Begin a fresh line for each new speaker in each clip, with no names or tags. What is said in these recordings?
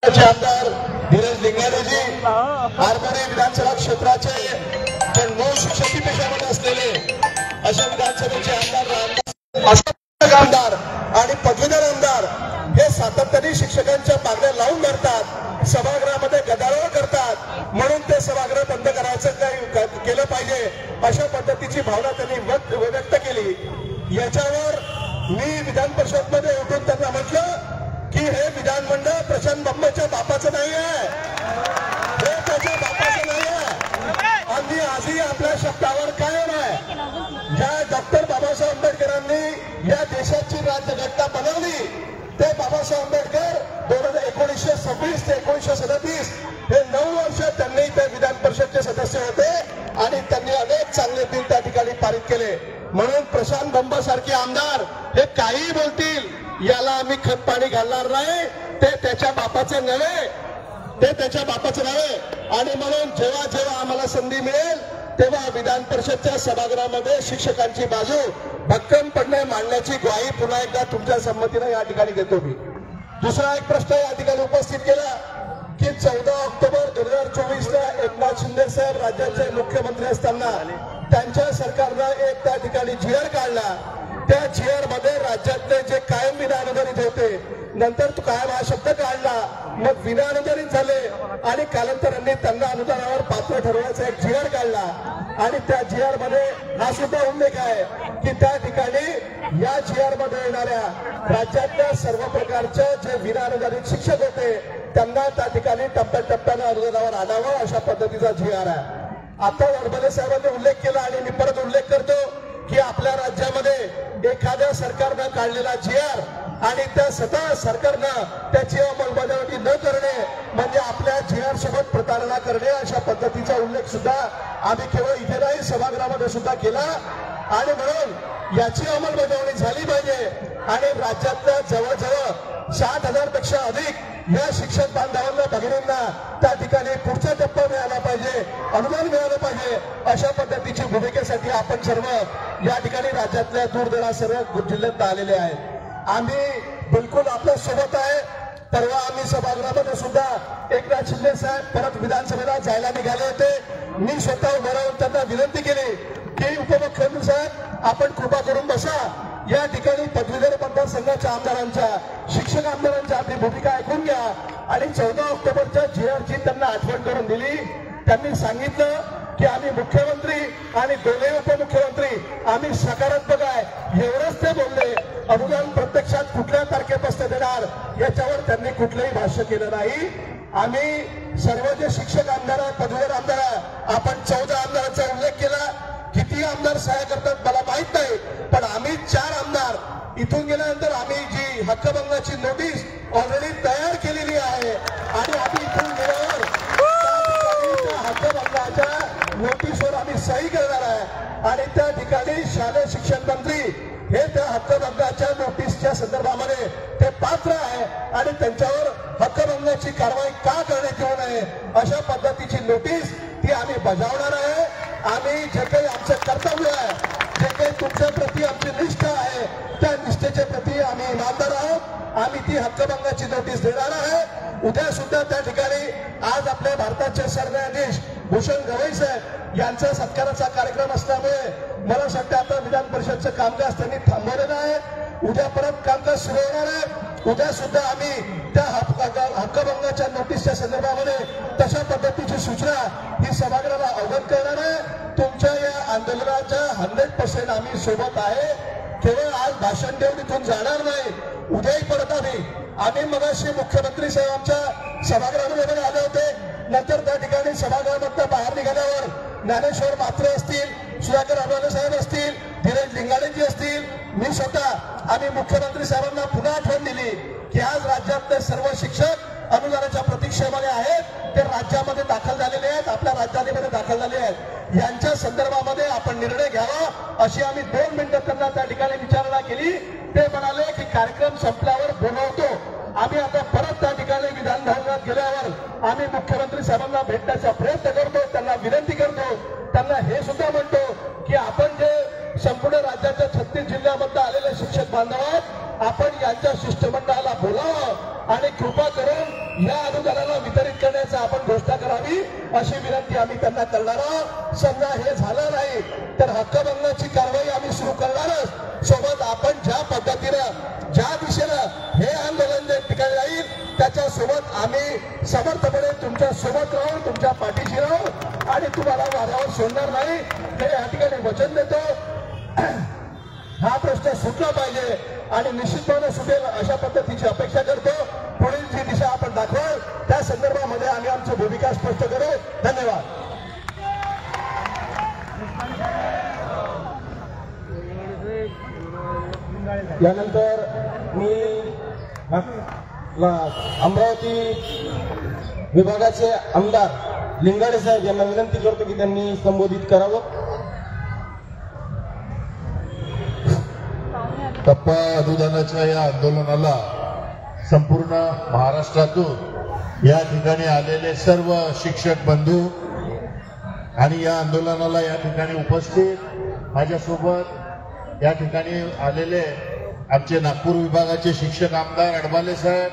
आमदार धीरज लिंगारेजी आरमोरी विधानसभा क्षेत्राचे जे 9 शिक्षकी पेशामध्ये असलेले अशा विधानसभेचे आमदार आणि पदवीधर आमदार हे सातत्याने शिक्षकांच्या मागण्या लावून धरतात, सभागृहामध्ये गदारोळ करतात, म्हणून ते सभागृह बंद करायचं केलं पाहिजे अशा पद्धतीची भावना त्यांनी व्यक्त केली। याच्यावर मी विधान परिषद मध्ये उठून त्यांना म्हटलं की हे विधानमंडळ प्रशांत बंबच्या बापाचं नाही आहे, हे त्याच्या बापाचं नाही आहे। आम्ही आजही आपल्या शब्दावर कायम आहे। ज्या डॉक्टर बाबासाहेब आंबेडकरांनी या देशाची राज्यघटना बनवली ते बाबासाहेब आंबेडकर 1926 ते 1937 हे 9 वर्ष त्यांनी त्या विधान परिषदचे सदस्य होते आणि त्यांनी अनेक चांगले बिल त्या ठिकाणी पारित केले। म्हणून प्रशांत बंबासारखे आमदार हे काही बोलतील याला आम्ही खत पाणी घालणार नाही, ते त्याच्या बापाचे नव्हे, ते त्याच्या बापाचे नव्हे। आणि म्हणून जेव्हा जेव्हा आम्हाला संधी मिळेल तेव्हा विधान परिषदच्या सभागृहामध्ये शिक्षकांची बाजू भक्कमपणे मांडण्याची ग्वाही पुन्हा एकदा तुमच्या संमतीने या ठिकाणी देतो मी। दुसरा एक प्रश्न या ठिकाणी उपस्थित केला की 14 ऑक्टोबर 2024 ला एकनाथ शिंदे साहेब राज्याचे मुख्यमंत्री असताना त्यांच्या सरकारनं एक त्या ठिकाणी जीआर काढला। त्या जीआर मध्ये राज्यातले जे कायम विनाअनुदानित होते, नंतर तो कायम हा शब्द काढला, मग विनाअनुदानित झाले आणि कालांतराने त्यांना अनुदानावर पात्र ठरवायचा एक जीआर काढला आणि त्या जीआर मध्ये हा सुद्धा उल्लेख आहे की त्या ठिकाणी या जीआर मध्ये येणाऱ्या राज्यातल्या सर्व प्रकारचे जे विनाअनुदानित शिक्षक होते त्यांना त्या ठिकाणी टप्प्याटप्प्याने अनुदानावर आणावं अशा पद्धतीचा जीआर आहे। आता वडबले साहेबांनी उल्लेख केला आणि मी परत उल्लेख करतो की आपल्या राज्यामध्ये एखाद्या सरकारनं काढलेला जीआर आणि त्या स्वतः सरकारनं त्याची अंमलबजावणी न करणे म्हणजे आपल्या जीआर सोबत प्रतारणा करणे अशा पद्धतीचा उल्लेख सुद्धा आम्ही केवळ इथे नाही सभागृहामध्ये सुद्धा केला। आणि म्हणून याची अंमलबजावणी झाली पाहिजे आणि राज्यातल्या जवळजवळ 60,000 पेक्षा अधिक या शिक्षक बांधवांना भगिनींना त्या ठिकाणी पुढचा टप्पा मिळाला पाहिजे, अनुदान मिळालं पाहिजे अशा पद्धतीची भूमिकेसाठी आपण सर्व या ठिकाणी राज्यातल्या दूरदराज सर्व जिल्ह्यात आलेले आहेत। आम्ही बिलकुल आपल्या सोबत आहे। परवा आम्ही सभागृहामध्ये सुद्धा एकनाथ शिंदे साहेब परत विधानसभेला जायला निघाले होते। मी स्वतः उभं राहून त्यांना विनंती केली की उपमुख्यमंत्री साहेब आपण कृपा करून बसा, या ठिकाणी पदवीधर मतदारसंघाच्या आमदारांच्या शिक्षक आमदारांच्या आपली भूमिका ऐकून घ्या। आणि 14 ऑक्टोबरच्या जीआरची त्यांना आठवण करून दिली। त्यांनी सांगितलं की आम्ही मुख्यमंत्री आणि दोन्ही उपमुख्यमंत्री आम्ही सकारात्मक आहे एवढंच ते बोलले। अनुदान प्रत्यक्षात कुठल्या तारखेपासून देणार याच्यावर त्यांनी कुठलंही भाष्य केलं नाही। आम्ही सर्व जे शिक्षक आमदार पदवीधर आमदार आपण 14 आमदारांचा उल्लेख केला, किती आमदार सहाय्य करतात मला माहित नाही, पण आम्ही 4 आमदार इथून गेल्यानंतर आम्ही जी हक्कभंगाची नोटीस ऑलरेडी तयार केलेली आहे आणि आम्ही इथून गेल्यावर हक्कभंगाच्या नोटीसवर आम्ही सही करणार आहे आणि त्या ठिकाणी शालेय शिक्षण मंत्री हे त्या हक्कभंगाच्या नोटीसच्या संदर्भामध्ये ते पात्र आहे आणि त्यांच्यावर हक्कभंगाची कारवाई का करण्यात येऊ नये अशा पद्धतीची नोटीस ती आम्ही बजावणार आहे। आम्ही जे काही आमचं कर्तव्य आहे, जे काही तुमच्या प्रती आमची निष्ठा आहे त्या निष्ठेच्या प्रती आम्ही इमानदार आहोत। आम्ही ती हक्कभंगाची नोटीस देणार आहे। उद्या सुद्धा त्या ठिकाणी आज आपल्या भारताचे सरन्यायाधीश भूषण गवई साहेब यांचा सत्काराचा कार्यक्रम असल्यामुळे मला वाटतं आता विधान परिषदचं कामकाज त्यांनी थांबवलेलं आहे। उद्या परत कामकाज सुरू होणार आहे। उद्या सुद्धा आम्ही त्या हक्कभंगाच्या नोटीसच्या संदर्भामध्ये तशा पद्धतीची सूचना ही सभागृहाला अवगत करणार आहे। तुमच्या या आंदोलनाच्या 100% आम्ही सोबत आहे। केवळ आज भाषण देऊन इथून जाणार नाही, उद्याही परत आम्ही मगाशी मुख्यमंत्री साहेब आमच्या सभागृहामध्ये आले होते, नंतर त्या ठिकाणी सभागृहामधून बाहेर निघाल्यावर ज्ञानेश्वर म्हात्रे असतील, सुधाकर अडवाले साहेब असतील, धीरज लिंगारेजी असतील, मी स्वतः आम्ही मुख्यमंत्री साहेबांना पुन्हा आठवण दिली की आज राज्यातले सर्व शिक्षक अनुदानाच्या प्रतीक्षेमध्ये आहेत, ते राज्यामध्ये दाखल झालेले आहेत, आपल्या राजधानीमध्ये दाखल झाले आहेत। यांच्या संदर्भामध्ये आपण निर्णय घ्यावा अशी आम्ही 2 मिनिटं त्यांना त्या ठिकाणी विचारणा केली। ते म्हणाले की कार्यक्रम संपल्यावर बोलवतो। आम्ही आता परत त्या ठिकाणी विधान भवनात गेल्यावर आम्ही मुख्यमंत्री साहेबांना भेटण्याचा प्रयत्न करतो, त्यांना विनंती करतो, त्यांना हे सुद्धा म्हणतो की आपण जे संपूर्ण राज्याच्या 36 जिल्ह्यामध्ये आलेले शिक्षक बांधव आपण यांच्या शिष्टमंडळाला बोलावं आणि कृपा करून या अनुदानाला वितरित करण्याचा आपण घोषणा करावी अशी विनंती आम्ही त्यांना करणार आहोत. समजा हे झालं नाही तर हक्कभंगाची कारवाई आम्ही सुरू करणारच. सोबत आपण ज्या पद्धतीनं ज्या दिशेनं हे आंदोलन जे ठिकाणी जाईल त्याच्या सोबत आम्ही समर्थपणे तुमच्या सोबत राहू, तुमच्या पाठीशी राहू आणि तुम्हाला वाऱ्यावर सोडणार नाही हे या ठिकाणी वचन देतो. हा प्रश्न सुटला पाहिजे आणि निश्चितपणे सुटेल अशा पद्धतीची अपेक्षा करतो. पुढील जी दिशा आपण दाखवाल त्या संदर्भामध्ये आम्ही आमची भूमिका स्पष्ट करू. धन्यवाद. यानंतर मी अमरावती विभागाचे आमदार लिंगाडे साहेब यांना विनंती करतो की त्यांनी संबोधित करावं.
टप्पा अनुदानाच्या या आंदोलनाला संपूर्ण महाराष्ट्रातून या ठिकाणी आलेले सर्व शिक्षक बंधू आणि या आंदोलनाला या ठिकाणी उपस्थित माझ्यासोबत या ठिकाणी आलेले आमचे नागपूर विभागाचे शिक्षक आमदार अडबाले साहेब,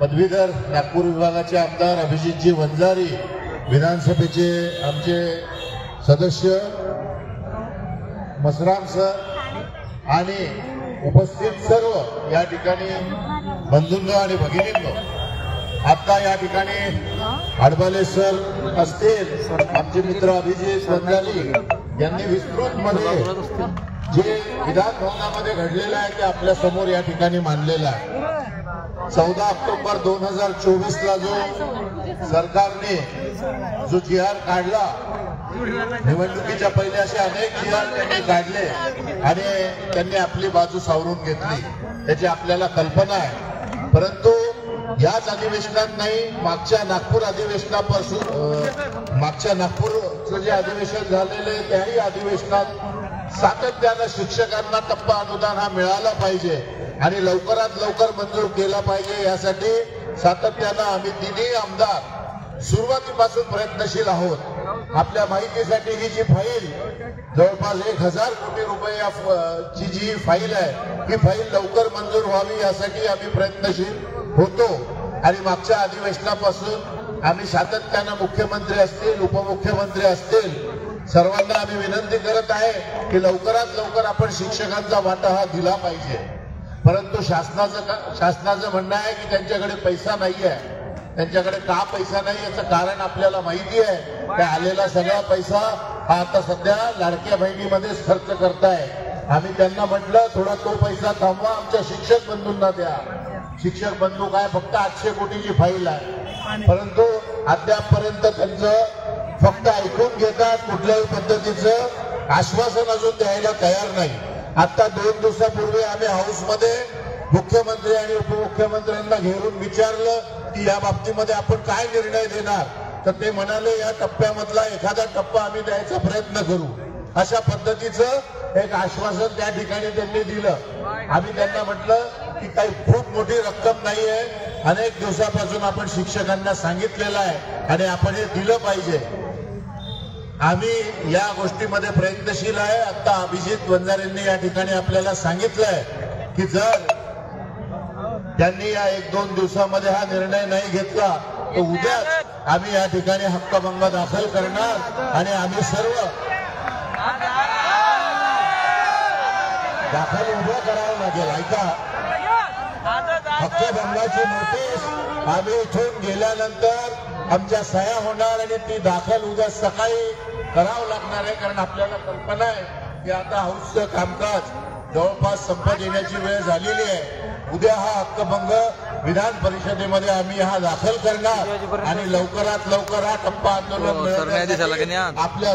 पदवीधर नागपूर विभागाचे आमदार अभिजितजी वंजारी, विधानसभेचे आमचे सदस्य मसराम सर आणि उपस्थित सर्व या ठिकाणी बंधूंनो आणि भगिनींनो, आता या ठिकाणी अडबाले सर असतील, आमचे मित्र अभिजित वंजारी यांनी विस्तृतमध्ये जे विधान भवनामध्ये घडलेलं आहे ते आपल्या समोर या ठिकाणी मांडलेलं आहे. 14 ऑक्टोबर 2024 जो सरकारने जो जी.आर. काढला, निवडणुकीच्या पहिले असे अनेक जी.आर. त्यांनी काढले आणि त्यांनी आपली बाजू सावरून घेतली, त्याची आपल्याला कल्पना आहे. परंतु याच अधिवेशनात नाही, मागच्या नागपूर अधिवेशनापासून मागच्या नागपूरचं जे अधिवेशन झालेले त्याही अधिवेशनात सातत्यानं शिक्षकांना टप्पा अनुदान हा मिळाला पाहिजे आणि लवकरात लवकर मंजूर केला पाहिजे यासाठी सातत्यानं आम्ही तिन्ही आमदार सुरुवातीपासून प्रयत्नशील आहोत. आपल्या माहितीसाठी ही जी फाईल जवळपास 1000 कोटी रुपयाची जी फाईल आहे ही फाईल लवकर मंजूर व्हावी यासाठी आम्ही प्रयत्नशील होतो आणि मागच्या अधिवेशनापासून आम्ही सातत्यानं मुख्यमंत्री असतील, उपमुख्यमंत्री असतील, सर्वांना आम्ही विनंती करत आहे की लवकरात लवकर आपण शिक्षकांचा वाटा हा दिला पाहिजे. परंतु शासनाचं म्हणणं आहे की त्यांच्याकडे पैसा नाही आहे. त्यांच्याकडे का पैसा नाही याचं कारण आपल्याला माहिती आहे. त्या आलेला सगळा पैसा हा आता सध्या लाडक्या बहिणीमध्येच खर्च करताय. आम्ही त्यांना म्हटलं थोडा तो पैसा थांबवा, आमच्या शिक्षक बंधूंना द्या. शिक्षक बंधू काय फक्त 800 कोटीची फाईल आहे, परंतु अद्यापपर्यंत त्यांचं फक्त ऐकून घेतात, कुठल्याही पद्धतीचं आश्वासन अजून द्यायला तयार नाही. आता 2 दिवसापूर्वी आम्ही हाऊसमध्ये मुख्यमंत्री आणि उपमुख्यमंत्र्यांना घेऊन विचारलं की या बाबतीमध्ये आपण काय निर्णय देणार, तर ते म्हणाले या टप्प्यामधला एखादा टप्पा आम्ही द्यायचा प्रयत्न करू. अशा पद्धतीचं एक आश्वासन त्या ठिकाणी त्यांनी दिलं. आम्ही त्यांना म्हटलं की काही खूप मोठी रक्कम नाहीये, अनेक दिवसापासून आपण शिक्षकांना सांगितलेलं आहे आणि आपण हे दिलं पाहिजे. आम्ही या गोष्टीमध्ये प्रयत्नशील आहे. आता अभिजित वंजारेंनी या ठिकाणी आपल्याला सांगितलंय की जर त्यांनी या 1-2 दिवसामध्ये हा निर्णय नाही घेतला तर उद्याच आम्ही या ठिकाणी हक्कभंग दाखल करणार आणि आम्ही सर्व दाखल उभं करावं लागेल. ऐका, हक्कभंगाची नोटीस आम्ही इथून गेल्यानंतर आमच्या सह्या होणार आणि ती दाखल उद्या सकाळी करावं लागणार आहे. कारण आपल्याला कल्पना आहे की आता हाऊसचं कामकाज जवळपास संपत येण्याची वेळ झालेली आहे. उद्या हा हक्कभंग विधान परिषदेमध्ये आम्ही हा दाखल करणार आणि लवकरात लवकर हा टप्पा आंदोलन आपल्या